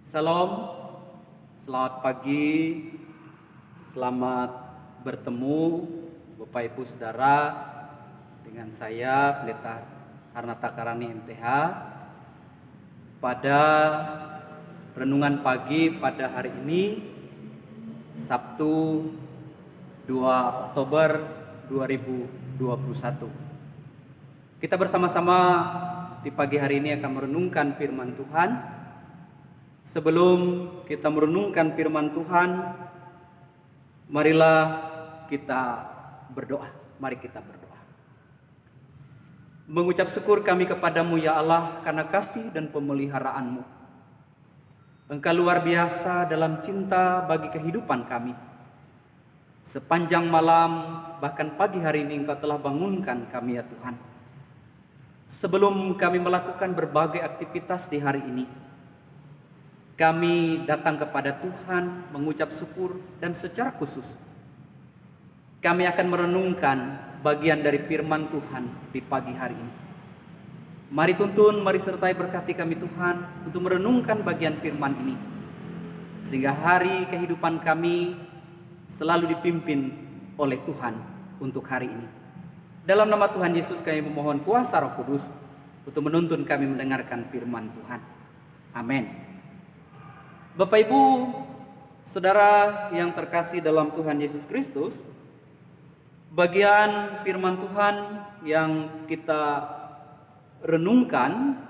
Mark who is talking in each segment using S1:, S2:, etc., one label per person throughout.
S1: Salam, selamat pagi, selamat bertemu Bapak Ibu Saudara dengan saya Pendeta Harnata Karani MTH pada renungan pagi pada hari ini Sabtu 2 Oktober 2021. Kita bersama-sama di pagi hari ini akan merenungkan firman Tuhan. Sebelum kita merenungkan firman Tuhan, marilah kita berdoa. Mari kita berdoa. Mengucap syukur kami kepadamu ya Allah karena kasih dan pemeliharaanmu. Engkau luar biasa dalam cinta bagi kehidupan kami. Sepanjang malam bahkan pagi hari ini Engkau telah bangunkan kami ya Tuhan. Sebelum kami melakukan berbagai aktivitas di hari ini, kami datang kepada Tuhan mengucap syukur dan secara khusus kami akan merenungkan bagian dari firman Tuhan di pagi hari ini. Mari tuntun, mari sertai berkati kami Tuhan untuk merenungkan bagian firman ini. Sehingga hari kehidupan kami selalu dipimpin oleh Tuhan untuk hari ini. Dalam nama Tuhan Yesus kami memohon kuasa Roh Kudus untuk menuntun kami mendengarkan firman Tuhan. Amin. Bapak Ibu, Saudara yang terkasih dalam Tuhan Yesus Kristus, bagian firman Tuhan yang kita renungkan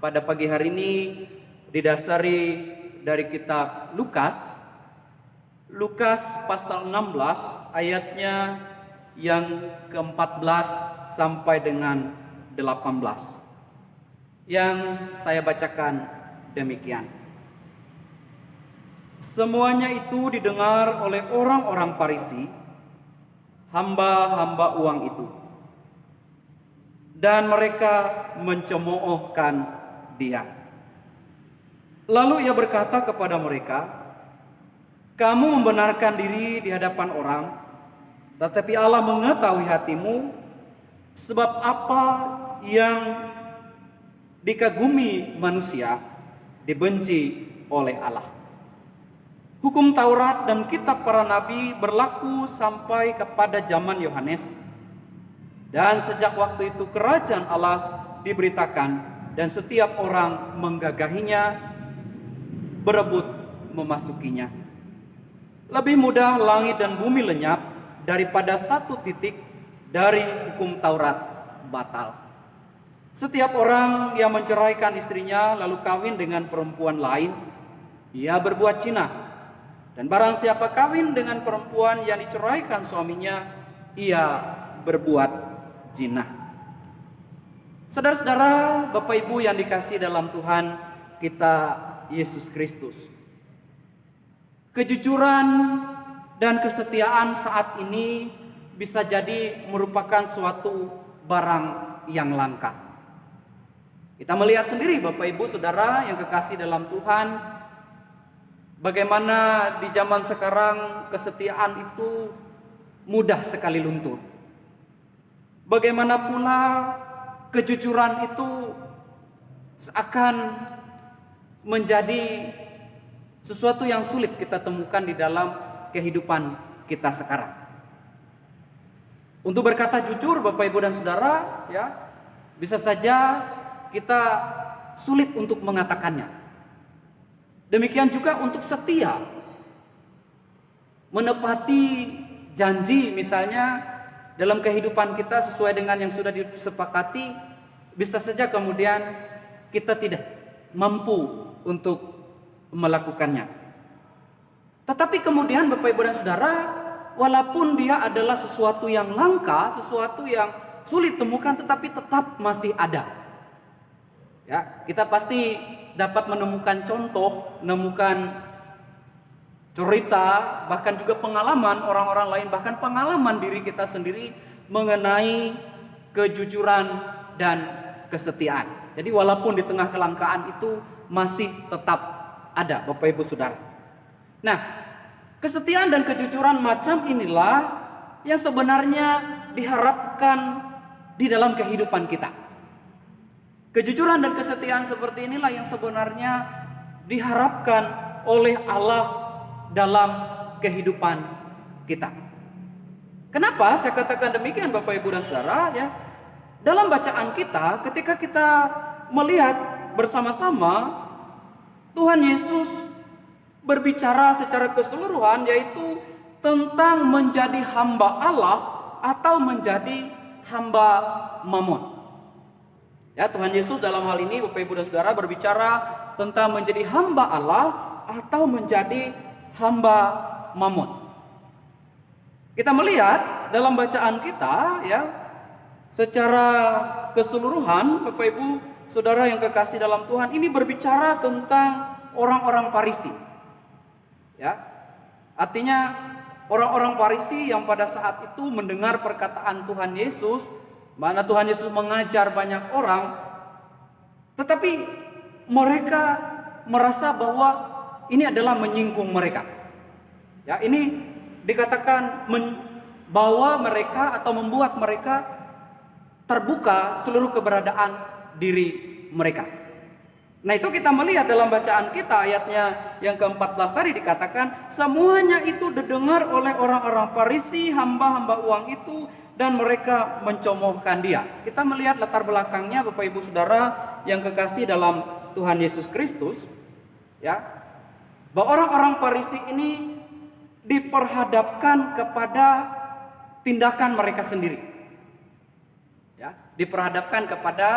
S1: pada pagi hari ini didasari dari kitab Lukas pasal 16 ayatnya yang ke-14 sampai dengan 18. Yang saya bacakan demikian. Semuanya itu didengar oleh orang-orang Farisi, hamba-hamba uang itu. Dan mereka mencemoohkan dia. Lalu ia berkata kepada mereka, "Kamu membenarkan diri di hadapan orang, tetapi Allah mengetahui hatimu, sebab apa yang dikagumi manusia dibenci oleh Allah. Hukum Taurat dan kitab para nabi berlaku sampai kepada zaman Yohanes. Dan sejak waktu itu kerajaan Allah diberitakan dan setiap orang menggagahinya, berebut memasukinya. Lebih mudah langit dan bumi lenyap daripada satu titik dari hukum Taurat batal. Setiap orang yang menceraikan istrinya lalu kawin dengan perempuan lain, ia berbuat zina. Dan barang siapa kawin dengan perempuan yang diceraikan suaminya, ia berbuat zina." Saudara-saudara, Bapak Ibu yang dikasihi dalam Tuhan kita Yesus Kristus, kejujuran dan kesetiaan saat ini bisa jadi merupakan suatu barang yang langka. Kita melihat sendiri Bapak Ibu Saudara yang kekasih dalam Tuhan, bagaimana di zaman sekarang kesetiaan itu mudah sekali luntur. Bagaimana pula kejujuran itu seakan menjadi sesuatu yang sulit kita temukan di dalam kehidupan kita sekarang. Untuk berkata jujur Bapak Ibu dan Saudara, ya, bisa saja kita sulit untuk mengatakannya. Demikian juga untuk setia, menepati janji misalnya dalam kehidupan kita sesuai dengan yang sudah disepakati, bisa saja kemudian kita tidak mampu untuk melakukannya. Tetapi kemudian Bapak Ibu dan Saudara, walaupun dia adalah sesuatu yang langka, sesuatu yang sulit temukan, tetapi tetap masih ada. Ya, kita pasti dapat menemukan contoh, menemukan cerita, bahkan juga pengalaman orang-orang lain, bahkan pengalaman diri kita sendiri mengenai kejujuran dan kesetiaan. Jadi walaupun di tengah kelangkaan itu masih tetap ada Bapak Ibu Saudara. Nah, kesetiaan dan kejujuran macam inilah yang sebenarnya diharapkan di dalam kehidupan kita. Kejujuran dan kesetiaan seperti inilah yang sebenarnya diharapkan oleh Allah dalam kehidupan kita. Kenapa saya katakan demikian Bapak Ibu dan Saudara ya? Dalam bacaan kita, ketika kita melihat bersama-sama Tuhan Yesus berbicara secara keseluruhan, yaitu tentang menjadi hamba Allah atau menjadi hamba Mamon. Ya, Tuhan Yesus dalam hal ini Bapak Ibu dan Saudara berbicara tentang menjadi hamba Allah atau menjadi hamba Mamon. Kita melihat dalam bacaan kita ya, secara keseluruhan Bapak Ibu Saudara yang kekasih dalam Tuhan, ini berbicara tentang orang-orang Farisi. Ya. Artinya orang-orang Farisi yang pada saat itu mendengar perkataan Tuhan Yesus, mana Tuhan Yesus mengajar banyak orang, tetapi mereka merasa bahwa ini adalah menyinggung mereka. Ya, ini dikatakan membawa mereka atau membuat mereka terbuka seluruh keberadaan diri mereka. Nah, itu kita melihat dalam bacaan kita ayatnya yang ke-14 tadi dikatakan semuanya itu didengar oleh orang-orang Farisi, hamba-hamba uang itu, dan mereka mencomoohkan dia. Kita melihat latar belakangnya Bapak Ibu Saudara yang kekasih dalam Tuhan Yesus Kristus, ya, bahwa orang-orang Farisi ini diperhadapkan kepada tindakan mereka sendiri. Ya, diperhadapkan kepada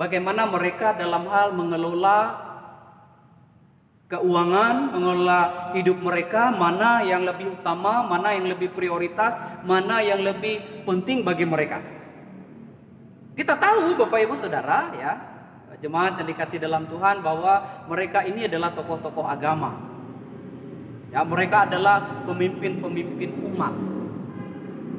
S1: bagaimana mereka dalam hal mengelola keuangan, mengelola hidup mereka, mana yang lebih utama, mana yang lebih prioritas, mana yang lebih penting bagi mereka. Kita tahu Bapak Ibu Saudara ya, jemaat yang dikasih dalam Tuhan, bahwa mereka ini adalah tokoh-tokoh agama. Ya, mereka adalah pemimpin-pemimpin umat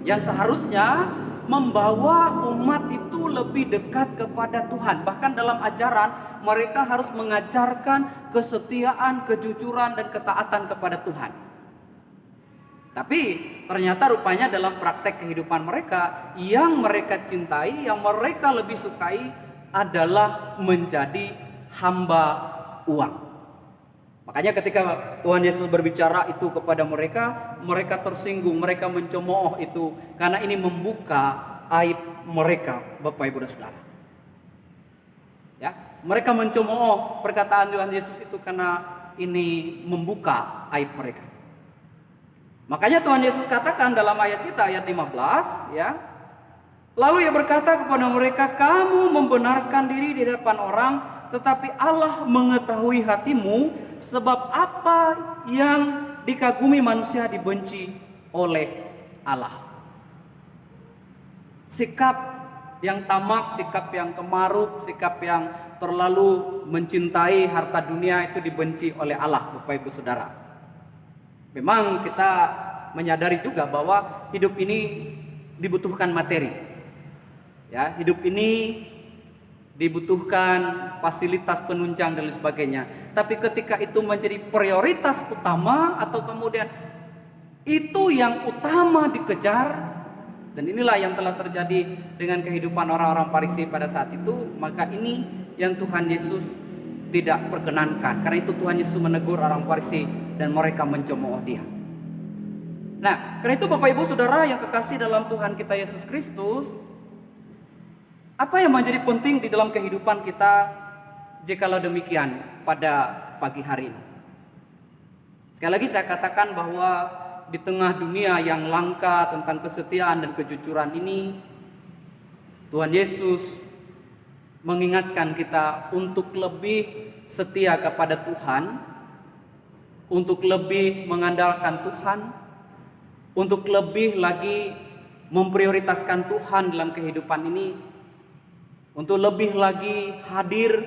S1: yang seharusnya membawa umat itu lebih dekat kepada Tuhan. Bahkan dalam ajaran mereka harus mengajarkan kesetiaan, kejujuran, dan ketaatan kepada Tuhan. Tapi ternyata rupanya dalam praktek kehidupan mereka, yang mereka cintai, yang mereka lebih sukai adalah menjadi hamba uang. Makanya ketika Tuhan Yesus berbicara itu kepada mereka, mereka tersinggung, mereka mencemooh itu, karena ini membuka aib mereka, Bapak Ibu dan Saudara. Ya, mereka mencemooh perkataan Tuhan Yesus itu karena ini membuka aib mereka. Makanya Tuhan Yesus katakan dalam ayat kita, ayat 15 ya. Lalu ia berkata kepada mereka, kamu membenarkan diri di depan orang, tetapi Allah mengetahui hatimu, sebab apa yang dikagumi manusia dibenci oleh Allah. Sikap yang tamak, sikap yang kemaruk, sikap yang terlalu mencintai harta dunia itu dibenci oleh Allah, Bapak Ibu Saudara. Memang kita menyadari juga bahwa hidup ini dibutuhkan materi. Ya, hidup ini dibutuhkan fasilitas penunjang dan lain sebagainya. Tapi ketika itu menjadi prioritas utama, atau kemudian itu yang utama dikejar, dan inilah yang telah terjadi dengan kehidupan orang-orang Farisi pada saat itu, maka ini yang Tuhan Yesus tidak perkenankan. Karena itu Tuhan Yesus menegur orang Farisi dan mereka mencemooh dia. Nah, karena itu Bapak Ibu Saudara yang kekasih dalam Tuhan kita Yesus Kristus, apa yang menjadi penting di dalam kehidupan kita jikalau demikian pada pagi hari ini? Sekali lagi saya katakan bahwa di tengah dunia yang langka tentang kesetiaan dan kejujuran ini, Tuhan Yesus mengingatkan kita untuk lebih setia kepada Tuhan, untuk lebih mengandalkan Tuhan, untuk lebih lagi memprioritaskan Tuhan dalam kehidupan ini, untuk lebih lagi hadir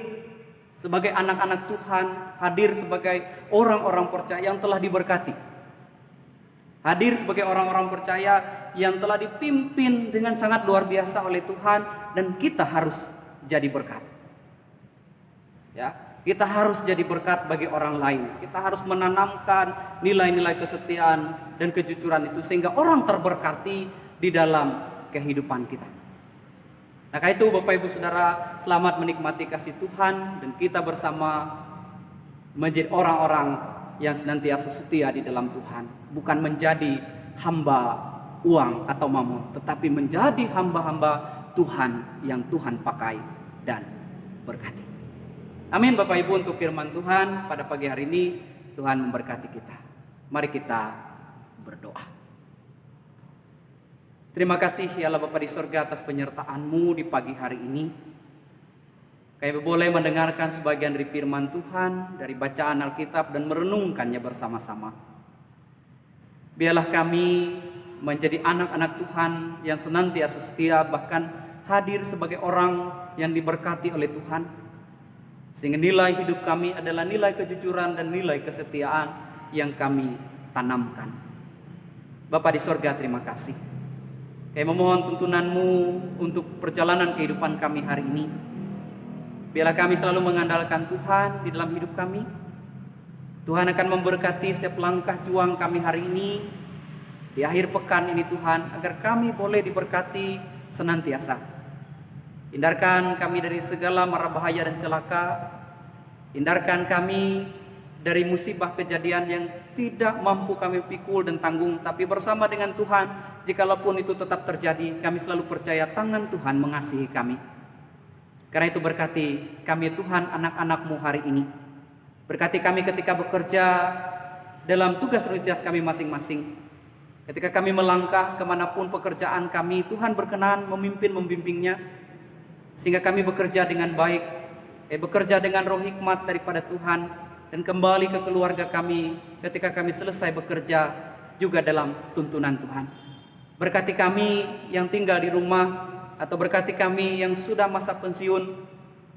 S1: sebagai anak-anak Tuhan, hadir sebagai orang-orang percaya yang telah diberkati, hadir sebagai orang-orang percaya yang telah dipimpin dengan sangat luar biasa oleh Tuhan, dan kita harus jadi berkat. Ya, kita harus jadi berkat bagi orang lain. Kita harus menanamkan nilai-nilai kesetiaan dan kejujuran itu sehingga orang terberkati di dalam kehidupan kita. Nah, karena itu Bapak Ibu Saudara, selamat menikmati kasih Tuhan, dan kita bersama menjadi orang-orang yang senantiasa setia di dalam Tuhan, bukan menjadi hamba uang atau mamon, tetapi menjadi hamba-hamba Tuhan yang Tuhan pakai dan berkati. Amin. Bapak Ibu, untuk firman Tuhan pada pagi hari ini, Tuhan memberkati kita. Mari kita berdoa. Terima kasih ya Allah Bapa di sorga atas penyertaan-Mu di pagi hari ini. Kami boleh mendengarkan sebagian dari firman Tuhan, dari bacaan Alkitab dan merenungkannya bersama-sama. Biarlah kami menjadi anak-anak Tuhan yang senantiasa setia, bahkan hadir sebagai orang yang diberkati oleh Tuhan. Sehingga nilai hidup kami adalah nilai kejujuran dan nilai kesetiaan yang kami tanamkan. Bapa di sorga, terima kasih. Kami memohon tuntunan-Mu untuk perjalanan kehidupan kami hari ini. Biarlah kami selalu mengandalkan Tuhan di dalam hidup kami. Tuhan akan memberkati setiap langkah juang kami hari ini, di akhir pekan ini Tuhan, agar kami boleh diberkati senantiasa. Hindarkan kami dari segala mara bahaya dan celaka. Hindarkan kami dari musibah kejadian yang tidak mampu kami pikul dan tanggung. Tapi bersama dengan Tuhan, jikalaupun itu tetap terjadi, kami selalu percaya tangan Tuhan mengasihi kami. Karena itu berkati kami Tuhan, anak-anak-Mu hari ini. Berkati kami ketika bekerja dalam tugas rutinitas kami masing-masing. Ketika kami melangkah kemanapun pekerjaan kami, Tuhan berkenan memimpin membimbingnya, sehingga kami bekerja dengan baik, bekerja dengan roh hikmat daripada Tuhan, dan kembali ke keluarga kami ketika kami selesai bekerja juga dalam tuntunan Tuhan. Berkati kami yang tinggal di rumah, atau berkati kami yang sudah masa pensiun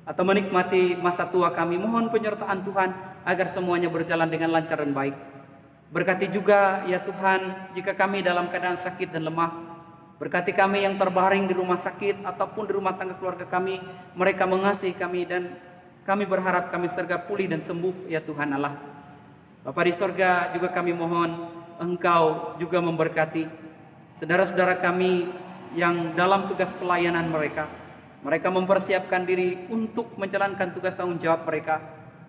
S1: atau menikmati masa tua kami. Mohon penyertaan Tuhan agar semuanya berjalan dengan lancar dan baik. Berkati juga ya Tuhan jika kami dalam keadaan sakit dan lemah. Berkati kami yang terbaring di rumah sakit ataupun di rumah tangga keluarga kami. Mereka mengasihi kami dan kami berharap kami segera pulih dan sembuh ya Tuhan Allah. Bapa di sorga, juga kami mohon Engkau juga memberkati saudara-saudara kami yang dalam tugas pelayanan mereka. Mereka mempersiapkan diri untuk menjalankan tugas tanggung jawab mereka.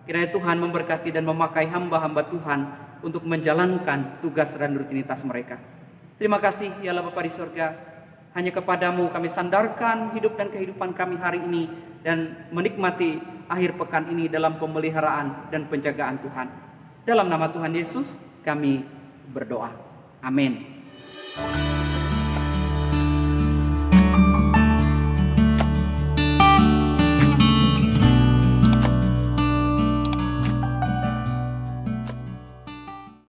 S1: Kiranya Tuhan memberkati dan memakai hamba-hamba Tuhan untuk menjalankan tugas dan rutinitas mereka. Terima kasih ya Allah Bapa di sorga. Hanya kepadamu kami sandarkan hidup dan kehidupan kami hari ini, dan menikmati akhir pekan ini dalam pemeliharaan dan penjagaan Tuhan. Dalam nama Tuhan Yesus kami berdoa. Amin.